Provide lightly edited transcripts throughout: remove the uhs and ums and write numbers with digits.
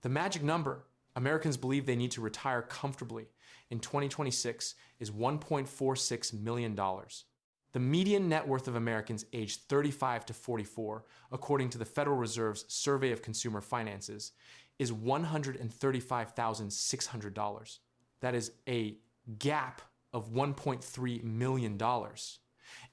The magic number Americans believe they need to retire comfortably in 2026 is $1.46 million. The median net worth of Americans aged 35 to 44, according to the Federal Reserve's Survey of Consumer Finances, is $135,600. That is a gap of $1.3 million.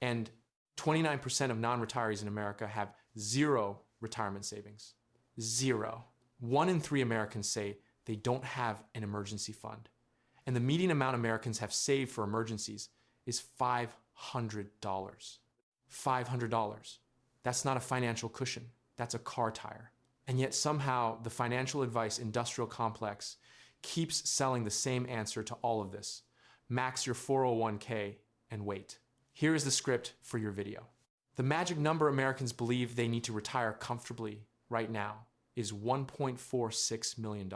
And 29% of non-retirees in America have zero retirement savings. Zero. 1 in 3 Americans say they don't have an emergency fund. And the median amount Americans have saved for emergencies is $500. $500. That's not a financial cushion. That's a car tire. And yet somehow the financial advice industrial complex keeps selling the same answer to all of this. Max your 401k and wait. Here is the script for your video. The magic number Americans believe they need to retire comfortably right now is $1.46 million.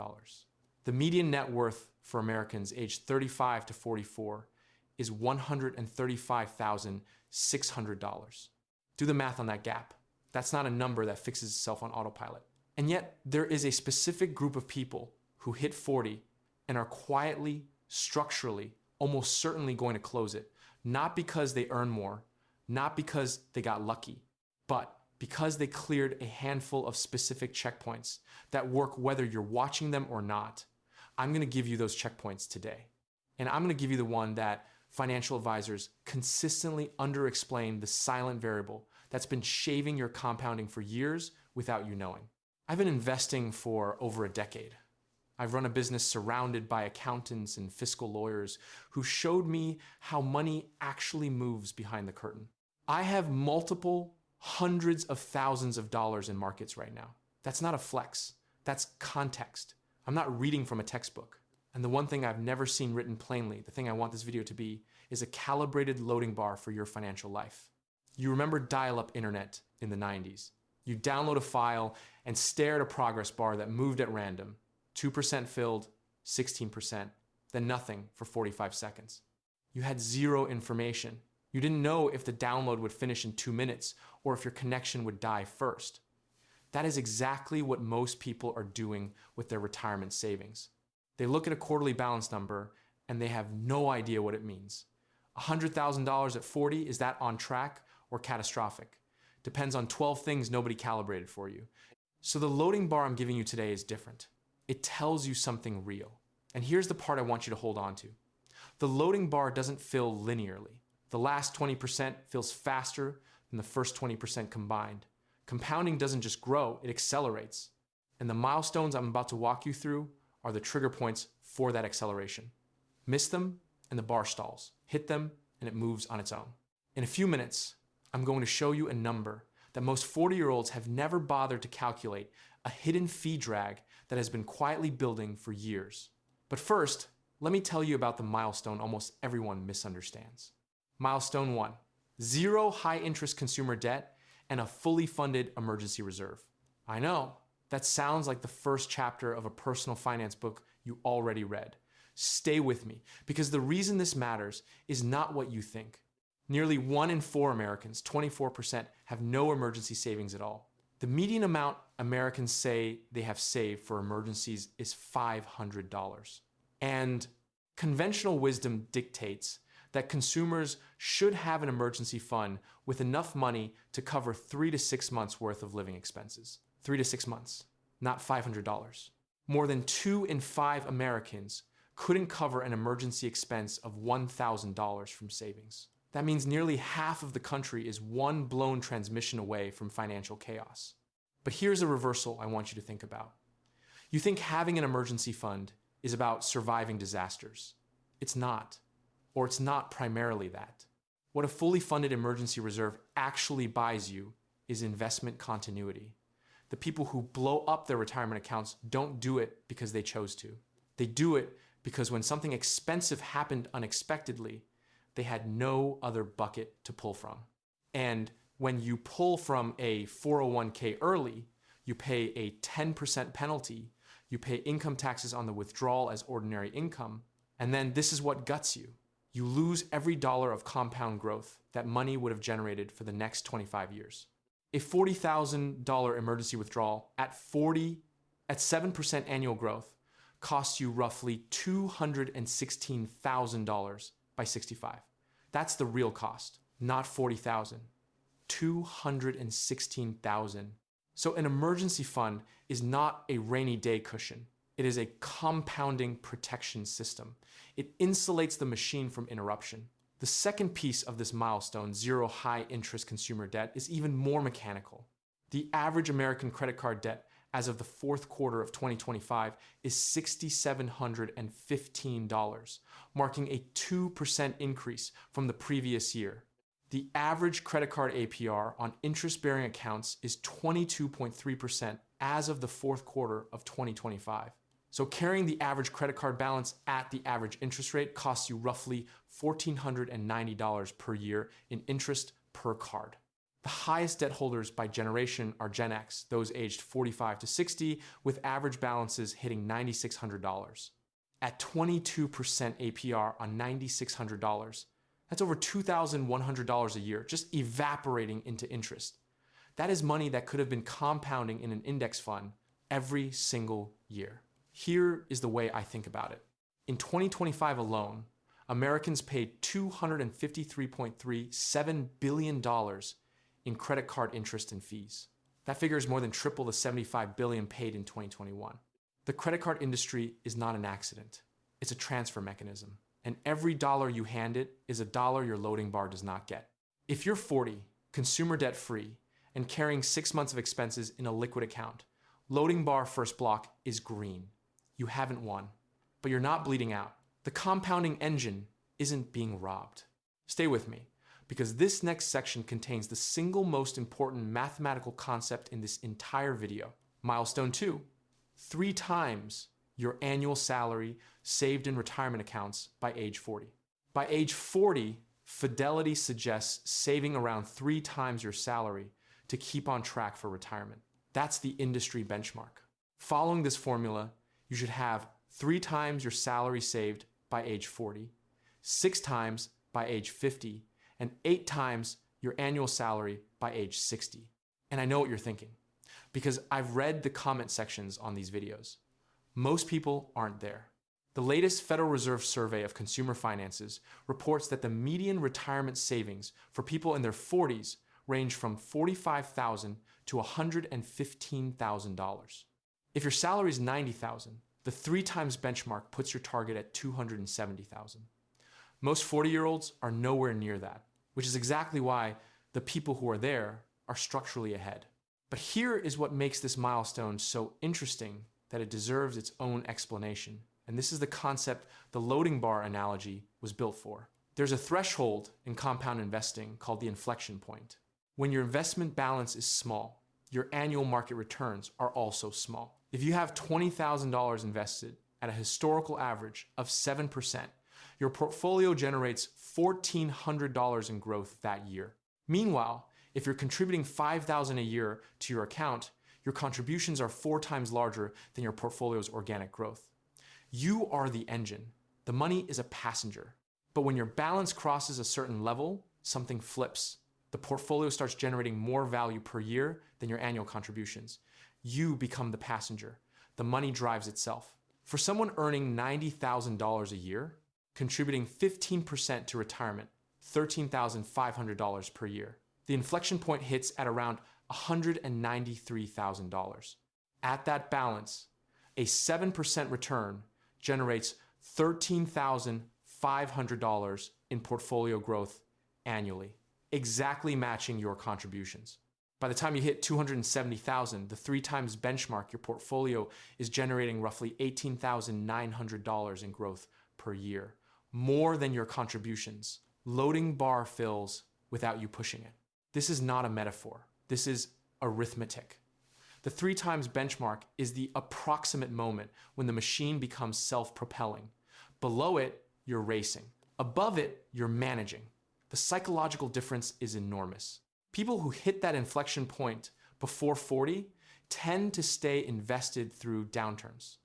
The median net worth for Americans aged 35 to 44 is $135,600. Do the math on that gap. That's not a number that fixes itself on autopilot. And yet there is a specific group of people who hit 40 and are quietly, structurally, almost certainly going to close it. Not because they earn more, not because they got lucky, but because they cleared a handful of specific checkpoints that work whether you're watching them or not. I'm going to give you those checkpoints today. And I'm going to give you the one that financial advisors consistently underexplain, the silent variable that's been shaving your compounding for years without you knowing. I've been investing for over a decade. I've run a business surrounded by accountants and fiscal lawyers who showed me how money actually moves behind the curtain. I have multiple hundreds of thousands of dollars in markets right now. That's not a flex. That's context. I'm not reading from a textbook. And the one thing I've never seen written plainly, the thing I want this video to be, is a calibrated loading bar for your financial life. You remember dial-up internet in the 90s. You download a file and stare at a progress bar that moved at random. 2% filled, 16%, then nothing for 45 seconds. You had zero information. You didn't know if the download would finish in 2 minutes or if your connection would die first. That is exactly what most people are doing with their retirement savings. They look at a quarterly balance number and they have no idea what it means. $100,000 at 40, is that on track or catastrophic? Depends on 12 things nobody calibrated for you. So the loading bar I'm giving you today is different. It tells you something real. And here's the part I want you to hold on to. The loading bar doesn't fill linearly. The last 20% fills faster than the first 20% combined. Compounding doesn't just grow, it accelerates. And the milestones I'm about to walk you through are the trigger points for that acceleration. Miss them and the bar stalls. Hit them and it moves on its own. In a few minutes, I'm going to show you a number that most 40-year-olds have never bothered to calculate, a hidden fee drag that has been quietly building for years. But first, let me tell you about the milestone almost everyone misunderstands. Milestone 1, 0 high-interest consumer debt and a fully funded emergency reserve. I know, that sounds like the first chapter of a personal finance book you already read. Stay with me, because the reason this matters is not what you think. Nearly 1 in 4 Americans, 24%, have no emergency savings at all. The median amount Americans say they have saved for emergencies is $500. And conventional wisdom dictates that consumers should have an emergency fund with enough money to cover 3 to 6 months worth of living expenses. 3 to 6 months, not $500. More than 2 in 5 Americans couldn't cover an emergency expense of $1,000 from savings. That means nearly half of the country is one blown transmission away from financial chaos. But here's a reversal I want you to think about. You think having an emergency fund is about surviving disasters. It's not, or it's not primarily that. What a fully funded emergency reserve actually buys you is investment continuity. The people who blow up their retirement accounts don't do it because they chose to. They do it because when something expensive happened unexpectedly, they had no other bucket to pull from. And when you pull from a 401k early, you pay a 10% penalty, you pay income taxes on the withdrawal as ordinary income, and then this is what guts you. You lose every dollar of compound growth that money would have generated for the next 25 years. A $40,000 emergency withdrawal at 40 at 7% annual growth, costs you roughly $216,000 by 65. That's the real cost, not $40,000. $216,000. So an emergency fund is not a rainy day cushion. It is a compounding protection system. It insulates the machine from interruption. The second piece of this milestone, zero high interest consumer debt, is even more mechanical. The average American credit card debt as of the fourth quarter of 2025 is $6,715, marking a 2% increase from the previous year. The average credit card APR on interest-bearing accounts is 22.3% as of the fourth quarter of 2025. So carrying the average credit card balance at the average interest rate costs you roughly $1,490 per year in interest per card. The highest debt holders by generation are Gen X, those aged 45 to 60, with average balances hitting $9,600. At 22% APR on $9,600, that's over $2,100 a year, just evaporating into interest. That is money that could have been compounding in an index fund every single year. Here is the way I think about it. In 2025 alone, Americans paid $253.37 billion in credit card interest and fees. That figure is more than triple the $75 billion paid in 2021. The credit card industry is not an accident. It's a transfer mechanism. And every dollar you hand it is a dollar your loading bar does not get. If you're 40, consumer debt free, and carrying 6 months of expenses in a liquid account, loading bar first block is green. You haven't won, but you're not bleeding out. The compounding engine isn't being robbed. Stay with me, because this next section contains the single most important mathematical concept in this entire video. Milestone 2, 3 times your annual salary saved in retirement accounts by age 40. By age 40, Fidelity suggests saving around 3 times your salary to keep on track for retirement. That's the industry benchmark. Following this formula, you should have 3 times your salary saved by age 40, 6 times by age 50, and 8 times your annual salary by age 60. And I know what you're thinking, because I've read the comment sections on these videos. Most people aren't there. The latest Federal Reserve survey of consumer finances reports that the median retirement savings for people in their 40s range from $45,000 to $115,000. If your salary is $90,000, the 3 times benchmark puts your target at $270,000. Most 40-year-olds are nowhere near that, which is exactly why the people who are there are structurally ahead. But here is what makes this milestone so interesting that it deserves its own explanation. And this is the concept the loading bar analogy was built for. There's a threshold in compound investing called the inflection point. When your investment balance is small, your annual market returns are also small. If you have $20,000 invested at a historical average of 7%, your portfolio generates $1,400 in growth that year. Meanwhile, if you're contributing $5,000 a year to your account, your contributions are 4 times larger than your portfolio's organic growth. You are the engine. The money is a passenger. But when your balance crosses a certain level, something flips. The portfolio starts generating more value per year than your annual contributions. You become the passenger. The money drives itself. For someone earning $90,000 a year, contributing 15% to retirement, $13,500 per year, the inflection point hits at around $193,000. At that balance, a 7% return generates $13,500 in portfolio growth annually, exactly matching your contributions. By the time you hit $270,000, the 3 times benchmark, your portfolio is generating roughly $18,900 in growth per year, more than your contributions. Loading bar fills without you pushing it. This is not a metaphor. This is arithmetic. The 3 times benchmark is the approximate moment when the machine becomes self-propelling. Below it, you're racing. Above it, you're managing. The psychological difference is enormous. People who hit that inflection point before 40 tend to stay invested through downturns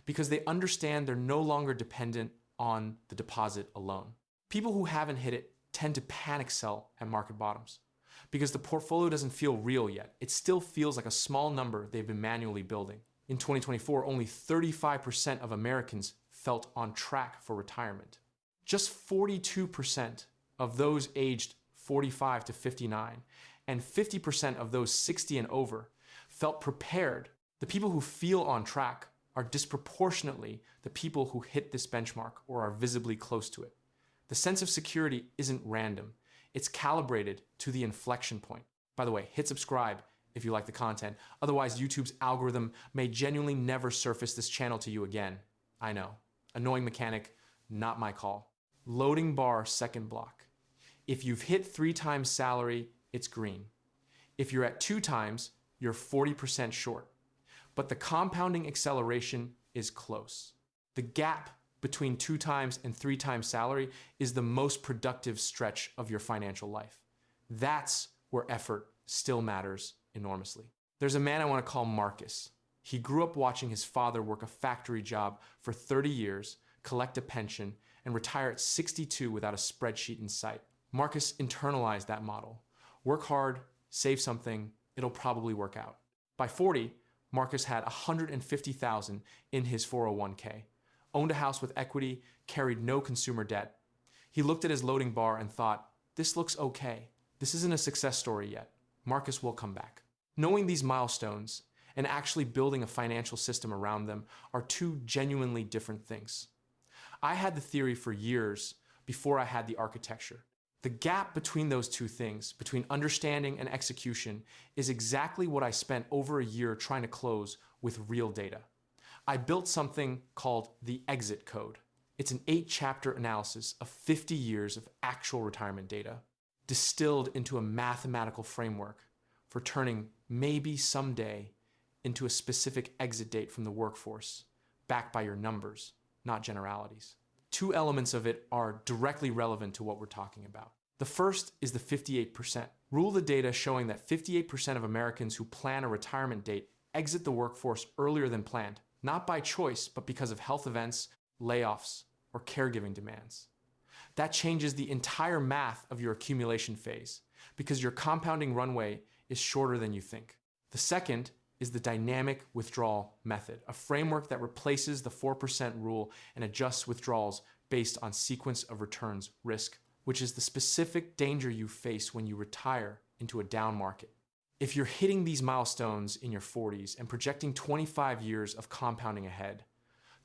because they understand they're no longer dependent on the deposit alone. People who haven't hit it tend to panic sell at market bottoms because the portfolio doesn't feel real yet. It still feels like a small number they've been manually building. In 2024, only 35% of Americans felt on track for retirement. Just 42% of those aged 45 to 59 and 50% of those 60 and over felt prepared. The people who feel on track are disproportionately the people who hit this benchmark or are visibly close to it. The sense of security isn't random. It's calibrated to the inflection point. By the way, hit subscribe if you like the content. Otherwise, YouTube's algorithm may genuinely never surface this channel to you again. I know. Annoying mechanic, not my call. Loading bar second block. If you've hit 3 times salary, it's green. If you're at 2 times, you're 40% short. But the compounding acceleration is close. The gap between 2 times and 3 times salary is the most productive stretch of your financial life. That's where effort still matters enormously. There's a man I want to call Marcus. He grew up watching his father work a factory job for 30 years, collect a pension, and retire at 62 without a spreadsheet in sight. Marcus internalized that model. Work hard, save something, it'll probably work out. By 40, Marcus had $150,000 in his 401k, owned a house with equity, carried no consumer debt. He looked at his loading bar and thought, this looks okay. This isn't a success story yet. Marcus will come back. Knowing these milestones and actually building a financial system around them are 2 genuinely different things. I had the theory for years before I had the architecture. The gap between those 2 things, between understanding and execution, is exactly what I spent over a year trying to close with real data. I built something called the exit code. It's an 8-chapter analysis of 50 years of actual retirement data, distilled into a mathematical framework for turning maybe someday into a specific exit date from the workforce, backed by your numbers, not generalities. 2 elements of it are directly relevant to what we're talking about. The first is the 58%. Rule the data showing that 58% of Americans who plan a retirement date exit the workforce earlier than planned, not by choice, but because of health events, layoffs, or caregiving demands. That changes the entire math of your accumulation phase because your compounding runway is shorter than you think. The second is the dynamic withdrawal method, a framework that replaces the 4% rule and adjusts withdrawals based on sequence of returns risk, which is the specific danger you face when you retire into a down market. If you're hitting these milestones in your 40s and projecting 25 years of compounding ahead,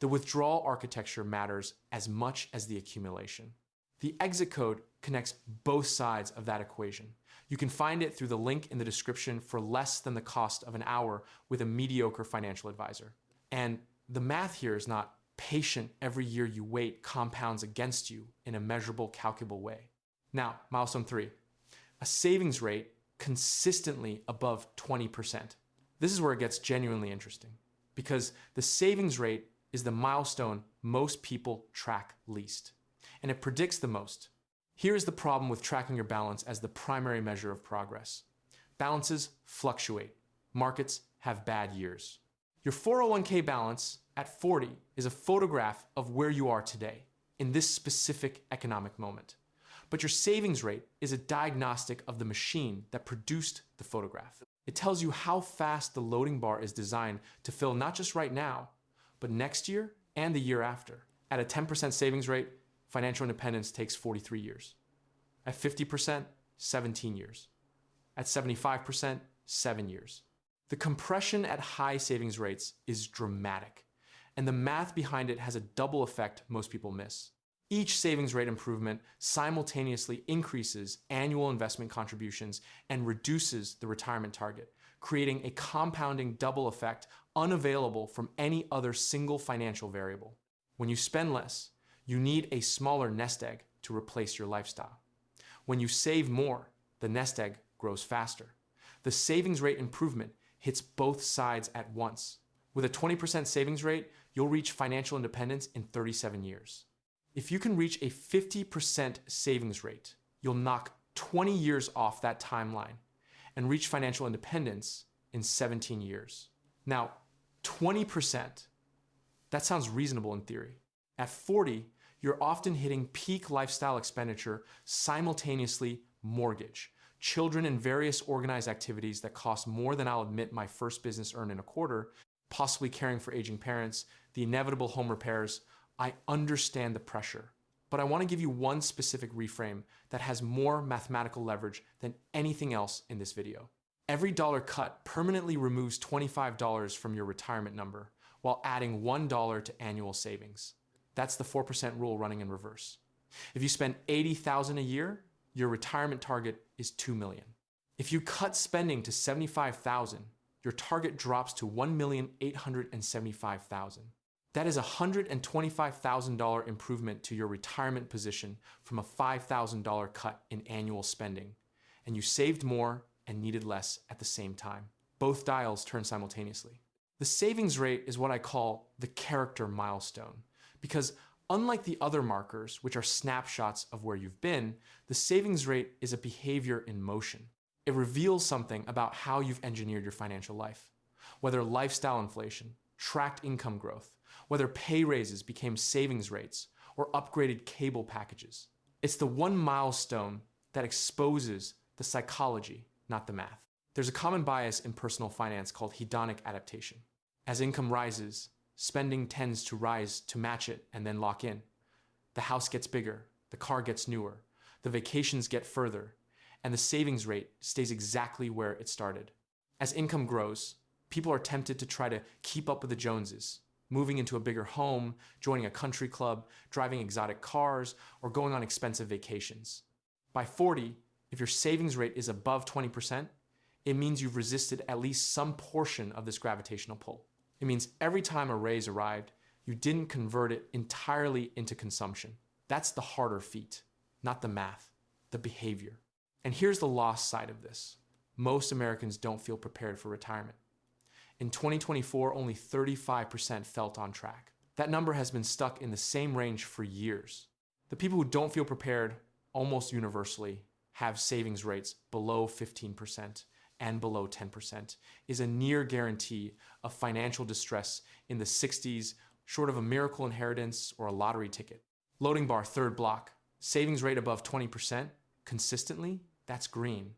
the withdrawal architecture matters as much as the accumulation. The exit code connects both sides of that equation. You can find it through the link in the description for less than the cost of an hour with a mediocre financial advisor. And the math here is not patient every year you wait compounds against you in a measurable, calculable way. Now, milestone 3, a savings rate consistently above 20%. This is where it gets genuinely interesting because the savings rate is the milestone most people track least, and it predicts the most. Here is the problem with tracking your balance as the primary measure of progress. Balances fluctuate. Markets have bad years. Your 401k balance at 40 is a photograph of where you are today in this specific economic moment. But your savings rate is a diagnostic of the machine that produced the photograph. It tells you how fast the loading bar is designed to fill not just right now, but next year and the year after. At a 10% savings rate, financial independence takes 43 years. At 50%, 17 years. At 75%, 7 years. The compression at high savings rates is dramatic, and the math behind it has a double effect most people miss. Each savings rate improvement simultaneously increases annual investment contributions and reduces the retirement target, creating a compounding double effect unavailable from any other single financial variable. When you spend less, you need a smaller nest egg to replace your lifestyle. When you save more, the nest egg grows faster. The savings rate improvement hits both sides at once. With a 20% savings rate, you'll reach financial independence in 37 years. If you can reach a 50% savings rate, you'll knock 20 years off that timeline and reach financial independence in 17 years. Now, 20%, that sounds reasonable in theory. At 40, you're often hitting peak lifestyle expenditure simultaneously mortgage, children and various organized activities that cost more than I'll admit my first business earned in a quarter, possibly caring for aging parents, the inevitable home repairs. I understand the pressure, but I want to give you one specific reframe that has more mathematical leverage than anything else in this video. Every dollar cut permanently removes $25 from your retirement number while adding $1 to annual savings. That's the 4% rule running in reverse. If you spend $80,000 a year, your retirement target is $2 million. If you cut spending to $75,000, your target drops to $1,875,000. That is a $125,000 improvement to your retirement position from a $5,000 cut in annual spending, and you saved more and needed less at the same time. Both dials turn simultaneously. The savings rate is what I call the character milestone, because unlike the other markers, which are snapshots of where you've been, the savings rate is a behavior in motion. It reveals something about how you've engineered your financial life, whether lifestyle inflation, tracked income growth, whether pay raises became savings rates, or upgraded cable packages. It's the one milestone that exposes the psychology, not the math. There's a common bias in personal finance called hedonic adaptation. As income rises, spending tends to rise to match it and then lock in. The house gets bigger, the car gets newer, the vacations get further, and the savings rate stays exactly where it started. As income grows, people are tempted to try to keep up with the Joneses, moving into a bigger home, joining a country club, driving exotic cars, or going on expensive vacations. By 40, if your savings rate is above 20%, it means you've resisted at least some portion of this gravitational pull. It means every time a raise arrived, you didn't convert it entirely into consumption. That's the harder feat, not the math, the behavior. And here's the lost side of this. Most Americans don't feel prepared for retirement. In 2024, only 35% felt on track. That number has been stuck in the same range for years. The people who don't feel prepared, almost universally, have savings rates below 15% and below 10%, is a near guarantee of financial distress in the 60s, short of a miracle inheritance or a lottery ticket. Loading bar, third block, savings rate above 20%, consistently, that's green.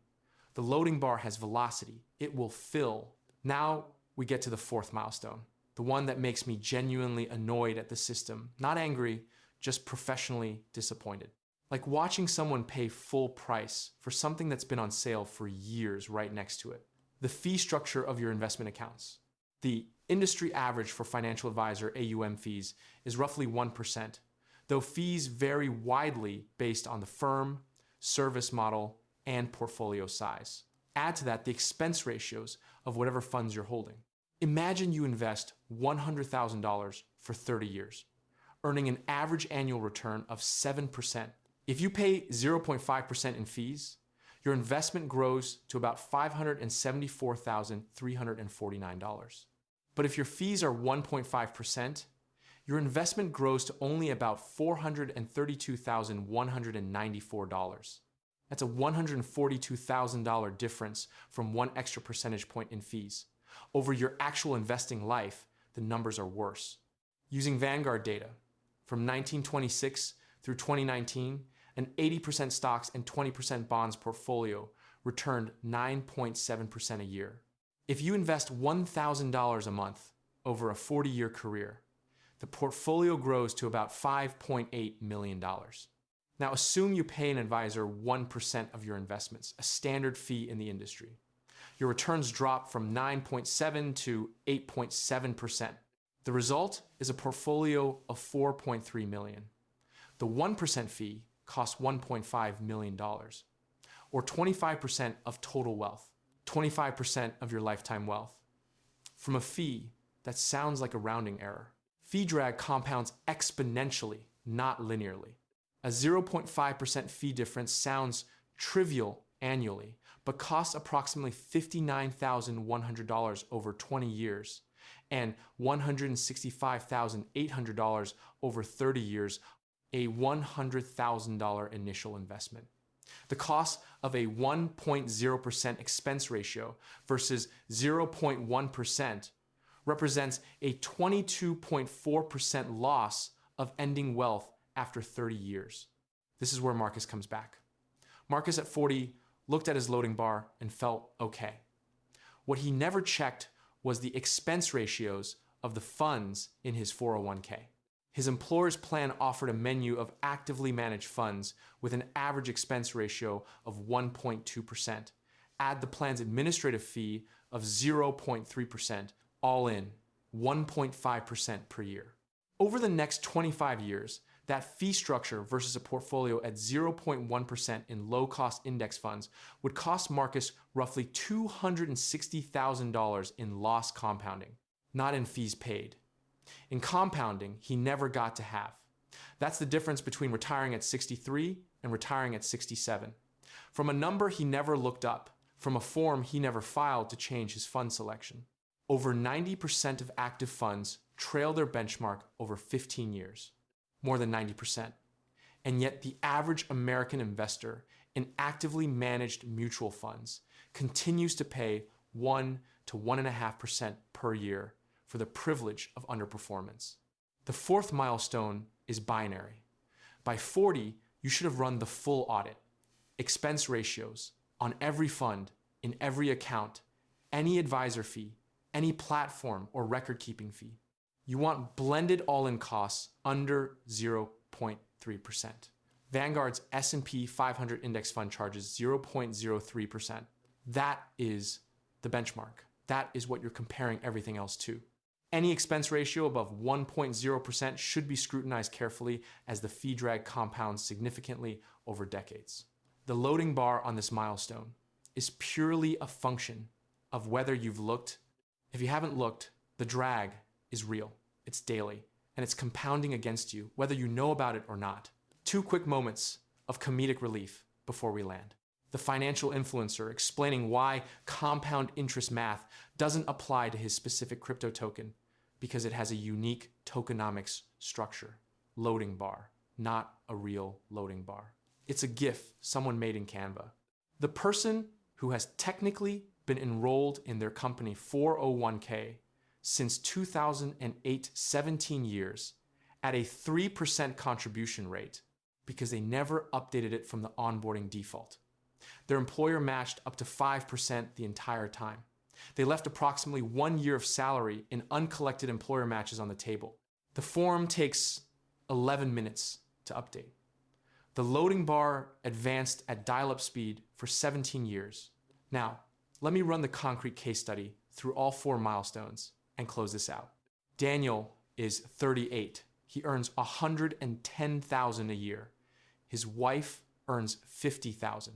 The loading bar has velocity. It will fill. Now we get to the fourth milestone, the one that makes me genuinely annoyed at the system, not angry, just professionally disappointed. Like watching someone pay full price for something that's been on sale for years right next to it. The fee structure of your investment accounts. The industry average for financial advisor AUM fees is roughly 1%, though fees vary widely based on the firm, service model, and portfolio size. Add to that the expense ratios of whatever funds you're holding. Imagine you invest $100,000 for 30 years, earning an average annual return of 7%. If you pay 0.5% in fees, your investment grows to about $574,349. But if your fees are 1.5%, your investment grows to only about $432,194. That's a $142,000 difference from one extra percentage point in fees. Over your actual investing life, the numbers are worse. Using Vanguard data, from 1926 through 2019, an 80% stocks and 20% bonds portfolio returned 9.7% a year. If you invest $1,000 a month over a 40-year career, the portfolio grows to about $5.8 million. Now assume you pay an advisor 1% of your investments, a standard fee in the industry. Your returns drop from 9.7 to 8.7%. The result is a portfolio of $4.3 million. The 1% fee costs $1.5 million, or 25% of total wealth, 25% of your lifetime wealth. From a fee, that sounds like a rounding error. Fee drag compounds exponentially, not linearly. A 0.5% fee difference sounds trivial annually, but costs approximately $59,100 over 20 years and $165,800 over 30 years, a $100,000 initial investment. The cost of a 1.0% expense ratio versus 0.1% represents a 22.4% loss of ending wealth after 30 years. This is where Marcus comes back. Marcus at 40 looked at his loading bar and felt okay. What he never checked was the expense ratios of the funds in his 401k. His employer's plan offered a menu of actively managed funds with an average expense ratio of 1.2%. Add the plan's administrative fee of 0.3%, all in 1.5% per year. Over the next 25 years, that fee structure versus a portfolio at 0.1% in low-cost index funds would cost Marcus roughly $260,000 in lost compounding, not in fees paid. In compounding, he never got to have. That's the difference between retiring at 63 and retiring at 67. From a number he never looked up, from a form he never filed to change his fund selection. Over 90% of active funds trail their benchmark over 15 years. More than 90%. And yet the average American investor in actively managed mutual funds continues to pay 1 to 1.5% per year for the privilege of underperformance. The fourth milestone is binary. By 40, you should have run the full audit. Expense ratios on every fund, in every account, any advisor fee, any platform or record-keeping fee. You want blended all-in costs under 0.3%. Vanguard's S&P 500 index fund charges 0.03%. That is the benchmark. That is what you're comparing everything else to. Any expense ratio above 1.0% should be scrutinized carefully as the fee drag compounds significantly over decades. The loading bar on this milestone is purely a function of whether you've looked. If you haven't looked, the drag is real. It's daily, and it's compounding against you, whether you know about it or not. 2 quick moments of comedic relief before we land. The financial influencer explaining why compound interest math doesn't apply to his specific crypto token because it has a unique tokenomics structure. Loading bar, not a real loading bar. It's a GIF someone made in Canva. The person who has technically been enrolled in their company 401k since 2008, 17 years, at a 3% contribution rate because they never updated it from the onboarding default. Their employer matched up to 5% the entire time. They left approximately 1 year of salary in uncollected employer matches on the table. The form takes 11 minutes to update. The loading bar advanced at dial-up speed for 17 years. Now, let me run the concrete case study through all 4 milestones and close this out. Daniel is 38. He earns $110,000 a year. His wife earns $50,000.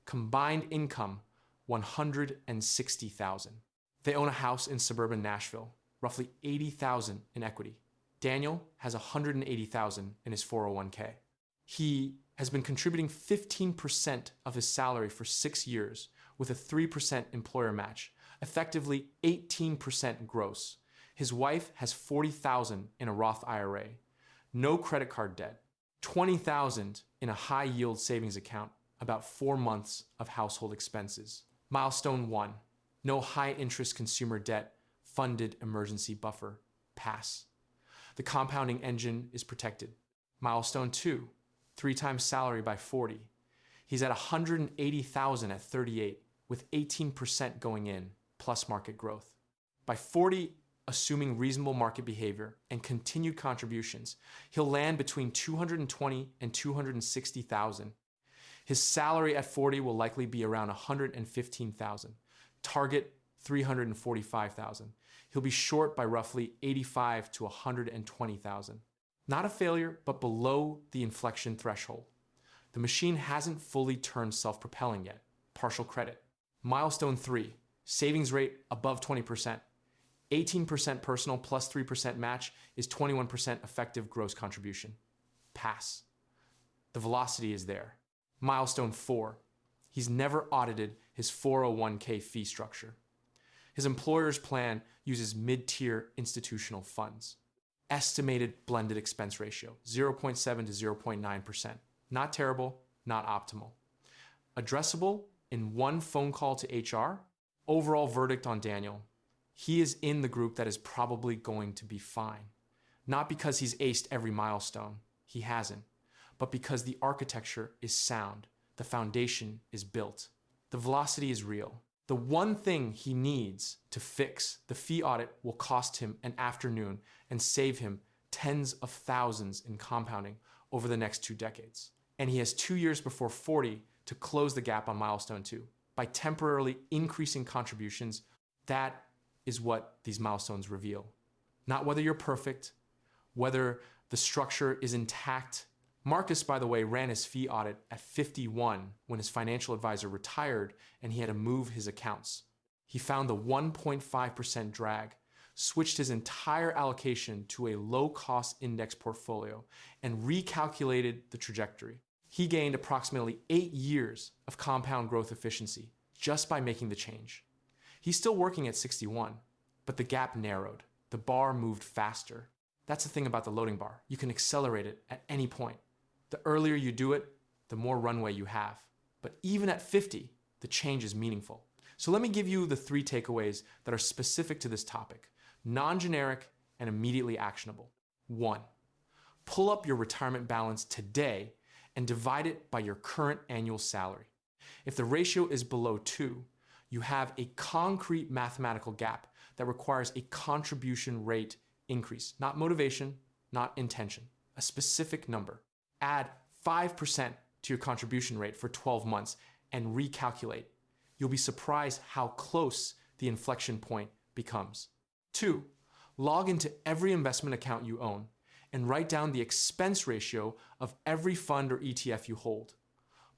Combined income, $160,000. They own a house in suburban Nashville, roughly $80,000 in equity. Daniel has $180,000 in his 401k. He has been contributing 15% of his salary for 6 years with a 3% employer match, effectively 18% gross. His wife has $40,000 in a Roth IRA, no credit card debt, $20,000 in a high-yield savings account, about 4 months of household expenses. Milestone 1, no high-interest consumer debt, funded emergency buffer, pass. The compounding engine is protected. Milestone 2, 3 times salary by 40. He's at $180,000 at 38, with 18% going in, plus market growth. By 40, assuming reasonable market behavior and continued contributions, he'll land between $220,000 and $260,000. His salary at 40 will likely be around $115,000. Target $345,000. He'll be short by roughly $85,000 to $120,000. Not a failure, but below the inflection threshold. The machine hasn't fully turned self-propelling yet. Partial credit. Milestone 3, savings rate above 20%. 18% personal plus 3% match is 21% effective gross contribution. Pass. The velocity is there. Milestone 4, he's never audited his 401k fee structure. His employer's plan uses mid-tier institutional funds. Estimated blended expense ratio, 0.7 to 0.9%. Not terrible, not optimal. Addressable in 1 phone call to HR. Overall verdict on Daniel. He is in the group that is probably going to be fine. Not because he's aced every milestone. He hasn't. But because the architecture is sound. The foundation is built. The velocity is real. The one thing he needs to fix the fee audit will cost him an afternoon and save him tens of thousands in compounding over the next 2 decades. And he has 2 years before 40 to close the gap on milestone 2 by temporarily increasing contributions. That is what these milestones reveal. Not whether you're perfect, whether the structure is intact. Marcus, by the way, ran his fee audit at 51 when his financial advisor retired and he had to move his accounts. He found the 1.5% drag, switched his entire allocation to a low-cost index portfolio, and recalculated the trajectory. He gained approximately 8 years of compound growth efficiency just by making the change. He's still working at 61, but the gap narrowed. The bar moved faster. That's the thing about the loading bar. You can accelerate it at any point. The earlier you do it, the more runway you have. But even at 50, the change is meaningful. So let me give you the 3 takeaways that are specific to this topic, non-generic and immediately actionable. 1, pull up your retirement balance today and divide it by your current annual salary. If the ratio is below 2, you have a concrete mathematical gap that requires a contribution rate increase, not motivation, not intention, a specific number. Add 5% to your contribution rate for 12 months and recalculate. You'll be surprised how close the inflection point becomes. 2, log into every investment account you own and write down the expense ratio of every fund or ETF you hold.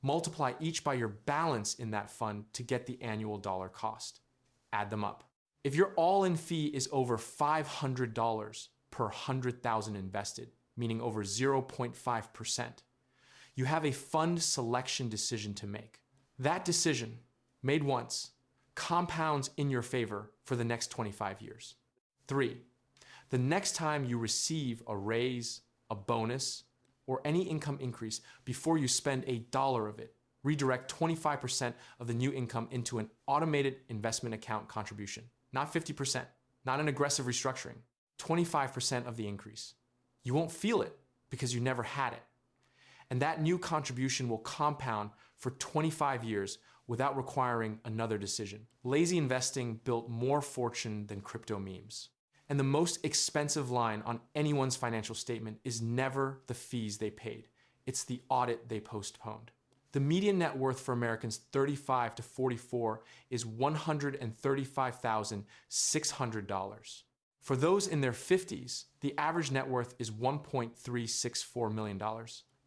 Multiply each by your balance in that fund to get the annual dollar cost. Add them up. If your all-in fee is over $500 per 100,000 invested, meaning over 0.5%, you have a fund selection decision to make. That decision, made once, compounds in your favor for the next 25 years. 3, the next time you receive a raise, a bonus, or any income increase, before you spend $1 of it, redirect 25% of the new income into an automated investment account contribution. Not 50%, not an aggressive restructuring, 25% of the increase. You won't feel it because you never had it. And that new contribution will compound for 25 years without requiring another decision. Lazy investing built more fortune than crypto memes. And the most expensive line on anyone's financial statement is never the fees they paid. It's the audit they postponed. The median net worth for Americans 35 to 44 is $135,600. For those in their 50s, the average net worth is $1.364 million.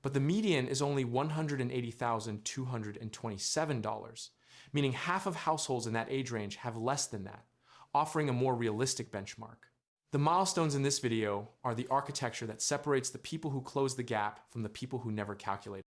But the median is only $180,227, meaning half of households in that age range have less than that, offering a more realistic benchmark. The milestones in this video are the architecture that separates the people who close the gap from the people who never calculate.